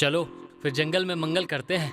चलो फिर जंगल में मंगल करते हैं।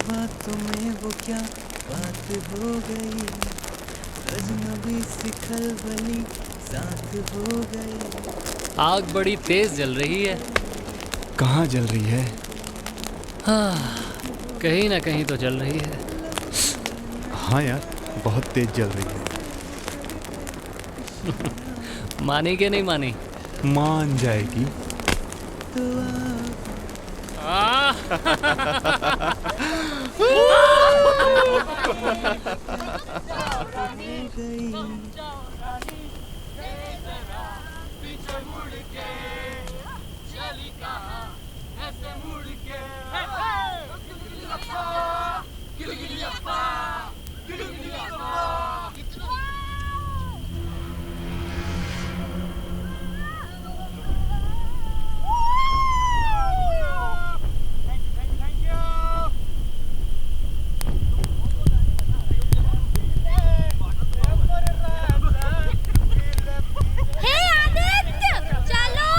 बातों में वो क्या बात हो गई, अजनबी सी खलबली साथ हो गई। आग बड़ी तेज जल रही है। कहाँ जल रही है? हाँ, कहीं ना कहीं तो जल रही है। हाँ यार, बहुत तेज जल रही है। मानी के नहीं मानी? मान जाएगी। हे आदित्य, चलो।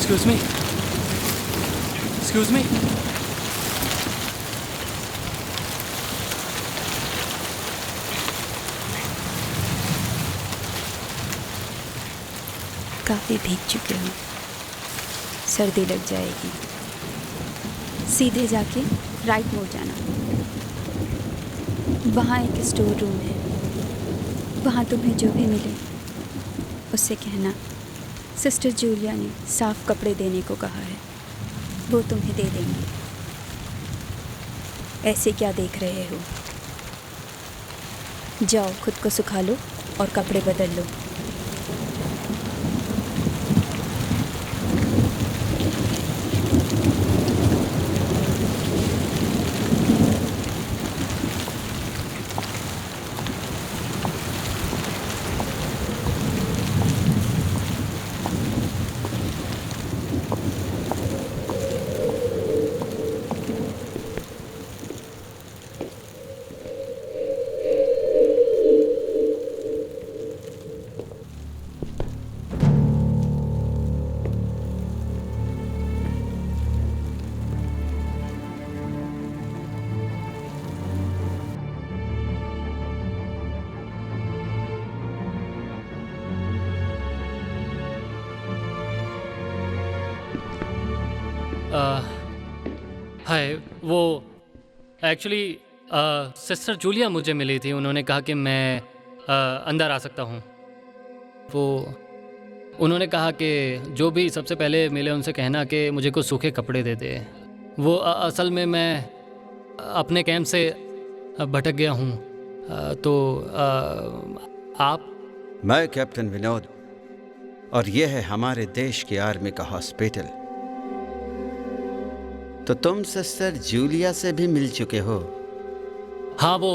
Excuse me. Excuse me. काफ़ी भीग चुके हो, सर्दी लग जाएगी। सीधे जाके राइट मोड़ जाना, वहाँ एक स्टोर रूम है। वहाँ तुम्हें जो भी मिले उससे कहना सिस्टर जूलिया ने साफ कपड़े देने को कहा है, वो तुम्हें दे देंगे। ऐसे क्या देख रहे हो, जाओ खुद को सुखा लो और कपड़े बदल लो। हाय, वो एक्चुअली सिस्टर जूलिया मुझे मिली थी। उन्होंने कहा कि मैं अंदर आ सकता हूँ। वो उन्होंने कहा कि जो भी सबसे पहले मिले उनसे कहना कि मुझे कुछ सूखे कपड़े दे दे। वो असल में मैं अपने कैंप से भटक गया हूँ। तो आप? मैं कैप्टन विनोद और यह है हमारे देश की आर्मी का हॉस्पिटल। तो तुम सिस्टर जूलिया से भी मिल चुके हो? हाँ, वो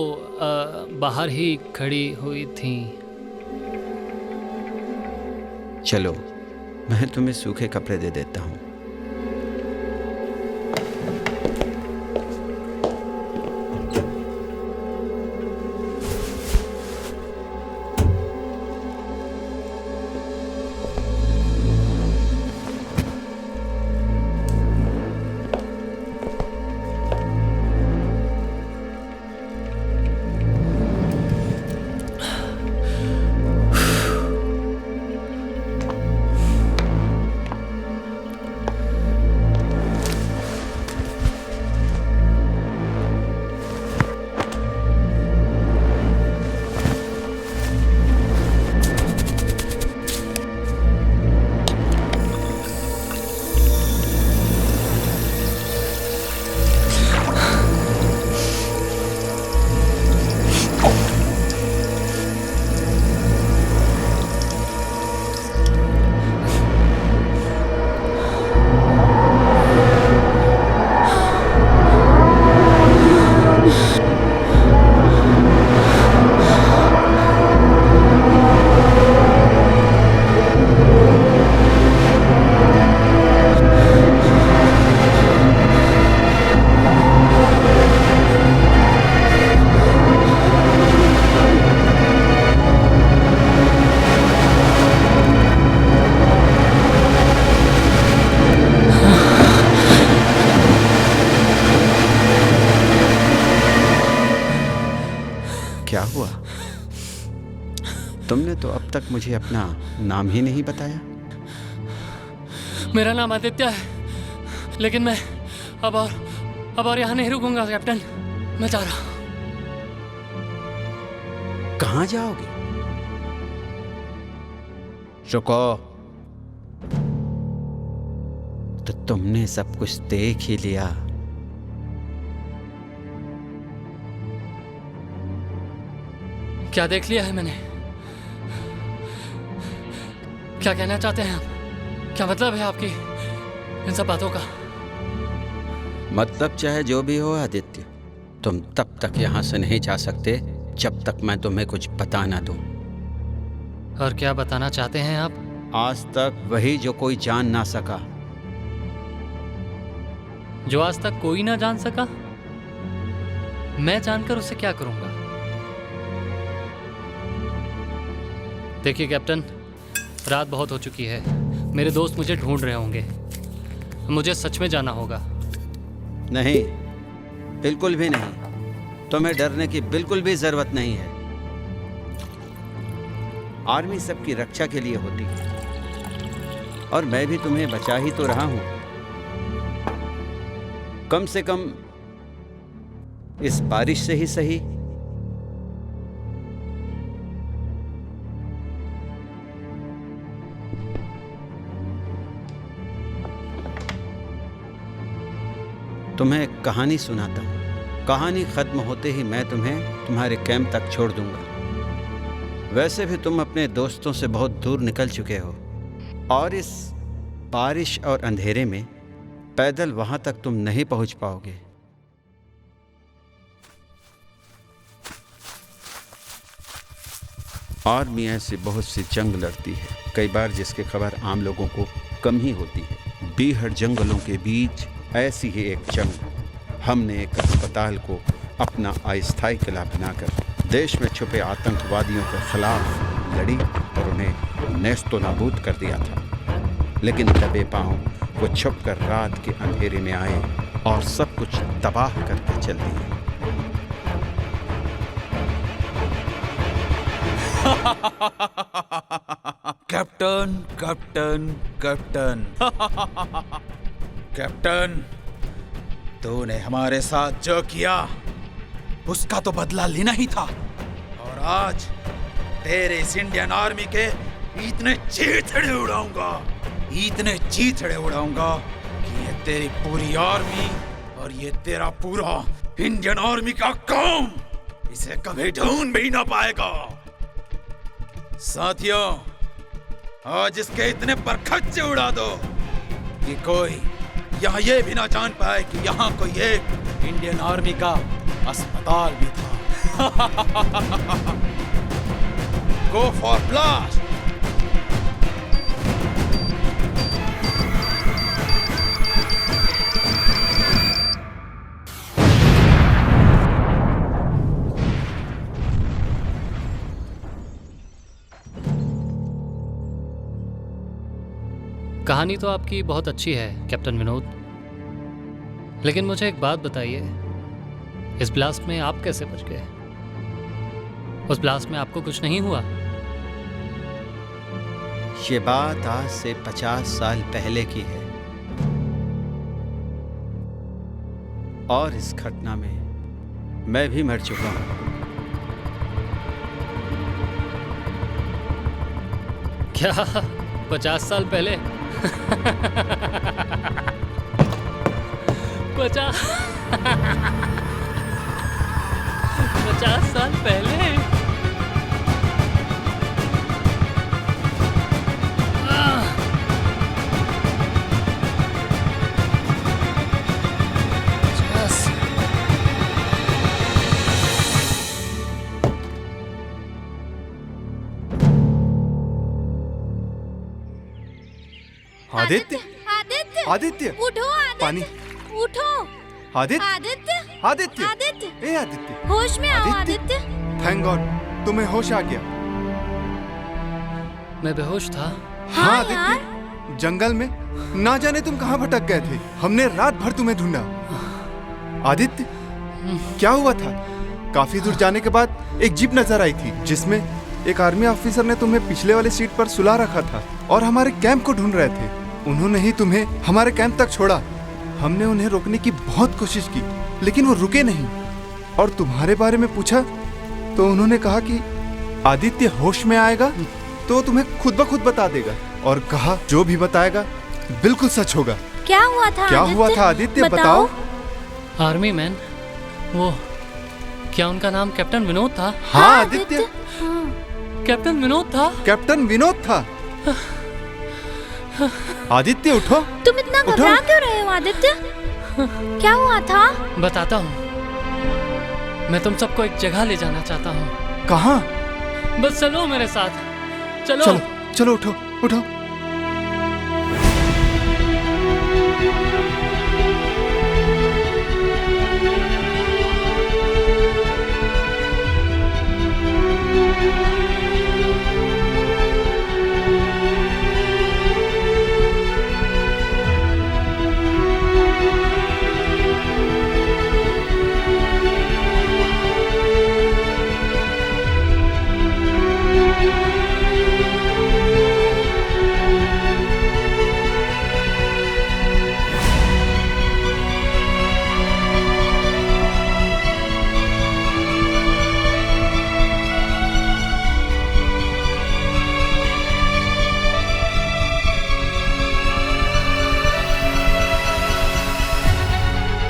बाहर ही खड़ी हुई थी। चलो, मैं तुम्हें सूखे कपड़े दे देता हूँ। क्या हुआ? तुमने तो अब तक मुझे अपना नाम ही नहीं बताया। मेरा नाम आदित्य है, लेकिन मैं अब और यहाँ नहीं रुकूंगा कैप्टन। मैं जा रहा हूँ। कहाँ जाओगे? रुको, तो तुमने सब कुछ देख ही लिया। क्या देख लिया है मैंने? क्या कहना चाहते हैं आप? क्या मतलब है आपकी इन सब बातों का? मतलब चाहे जो भी हो आदित्य, तुम तब तक यहाँ से नहीं जा सकते जब तक मैं तुम्हें कुछ बता ना दूं। और क्या बताना चाहते हैं आप? आज तक वही जो कोई जान ना सका। जो आज तक कोई ना जान सका? मैं जानकर उसे क्या करूंगा? देखिए कैप्टन, रात बहुत हो चुकी है। मेरे दोस्त मुझे ढूंढ रहे होंगे। मुझे सच में जाना होगा। नहीं, बिल्कुल भी नहीं। तुम्हें डरने की बिल्कुल भी जरूरत नहीं है। आर्मी सबकी रक्षा के लिए होती है। और मैं भी तुम्हें बचा ही तो रहा हूं। कम से कम इस बारिश से ही सही। तुम्हें एक कहानी सुनाता हूं। कहानी खत्म होते ही मैं तुम्हें तुम्हारे कैंप तक छोड़ दूंगा। वैसे भी तुम अपने दोस्तों से बहुत दूर निकल चुके हो और इस बारिश और अंधेरे में पैदल वहां तक तुम नहीं पहुंच पाओगे। आर्मी ऐसी बहुत सी जंग लड़ती है, कई बार जिसकी खबर आम लोगों को कम ही होती है। बीहड़ जंगलों के बीच ऐसी ही एक जंग। हमने एक अस्पताल को अपना अस्थायी किला बनाकर देश में छुपे आतंकवादियों के खिलाफ लड़ी और उन्हें नेस्तो नाबूद कर दिया था। लेकिन दबे पांव वो छुपकर रात के अंधेरे में आए और सब कुछ तबाह करके चल दिए। कैप्टन कैप्टन कैप्टन कैप्टन, तूने हमारे साथ जो किया उसका तो बदला लेना ही था। और आज तेरे इस इंडियन आर्मी के इतने चीथड़े उड़ाऊंगा, इतने चीथड़े उड़ाऊंगा कि ये तेरी पूरी आर्मी और ये तेरा पूरा इंडियन आर्मी का कौम इसे कभी ढूंढ भी ना पाएगा। साथियों, आज इसके इतने परखच्चे उड़ा दो कि कोई यहाँ ये भी ना जान पाए कि यहाँ कोई एक इंडियन आर्मी का अस्पताल भी था। Go for blast. कहानी तो आपकी बहुत अच्छी है कैप्टन विनोद, लेकिन मुझे एक बात बताइए, इस ब्लास्ट में आप कैसे बच गए? उस ब्लास्ट में आपको कुछ नहीं हुआ? ये बात आज से 50 साल पहले की है और इस घटना में मैं भी मर चुका हूं। क्या 50 साल पहले? 50 साल पहले? आदित्य, आदित्य, आदित्य, उठो आदित्य, पानी। उठो आदित्य, आदित्य, आदित्य, आदित्य, ए आदित्य, होश में आओ आदित्य। आदित्य। थैंक गॉड तुम्हें होश आ गया। मैं बेहोश था। हाँ आदित्य, जंगल में ना जाने तुम कहाँ भटक गए थे। हमने रात भर तुम्हें ढूंढा। आदित्य, क्या हुआ था? काफी दूर जाने के बाद एक जीप नजर आई थी जिसमें एक आर्मी ऑफिसर ने तुम्हें पिछले वाले सीट पर सुला रखा था और हमारे कैंप को ढूंढ रहे थे। उन्होंने ही तुम्हें हमारे कैंप तक छोड़ा। हमने उन्हें रोकने की बहुत कोशिश की लेकिन वो रुके नहीं और तुम्हारे बारे में पूछा तो उन्होंने कहा कि आदित्य होश में आएगा तो तुम्हें खुद ब खुद बता देगा और कहा जो भी बताएगा बिल्कुल सच होगा। क्या हुआ था? क्या हुआ था आदित्य, बताओ। आर्मी मैन, वो क्या उनका नाम कैप्टन विनोद था? हाँ आदित्य, कैप्टन विनोद था। कैप्टन विनोद था। आदित्य उठो। तुम इतना घबरा क्यों रहे हो आदित्य? क्या हुआ था? बताता हूँ। मैं तुम सबको एक जगह ले जाना चाहता हूँ। कहाँ? बस चलो मेरे साथ। चलो चलो चलो, उठो उठो।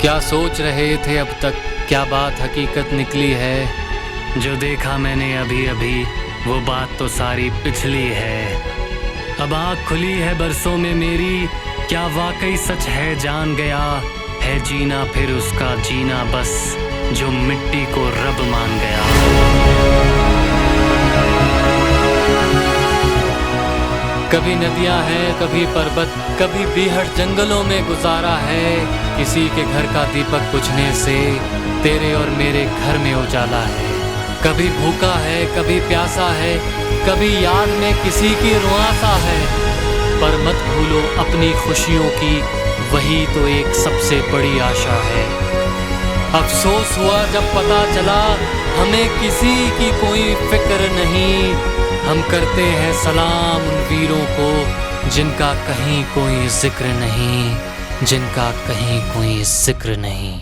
क्या सोच रहे थे अब तक, क्या बात हकीकत निकली है। जो देखा मैंने अभी अभी वो बात तो सारी पिछली है। अब आँख खुली है बरसों में मेरी, क्या वाकई सच है जान गया है जीना फिर उसका जीना बस, जो मिट्टी को रब मान गया। कभी नदियां हैं कभी पर्वत, कभी बीहड़ जंगलों में गुजारा है। किसी के घर का दीपक बुझने से तेरे और मेरे घर में उजाला है। कभी भूखा है कभी प्यासा है, कभी याद में किसी की रुआसा है। पर मत भूलो अपनी खुशियों की, वही तो एक सबसे बड़ी आशा है। अफसोस हुआ जब पता चला हमें किसी की कोई फिक्र नहीं। हम करते हैं सलाम उन वीरों को जिनका कहीं कोई जिक्र नहीं, जिनका कहीं कोई जिक्र नहीं।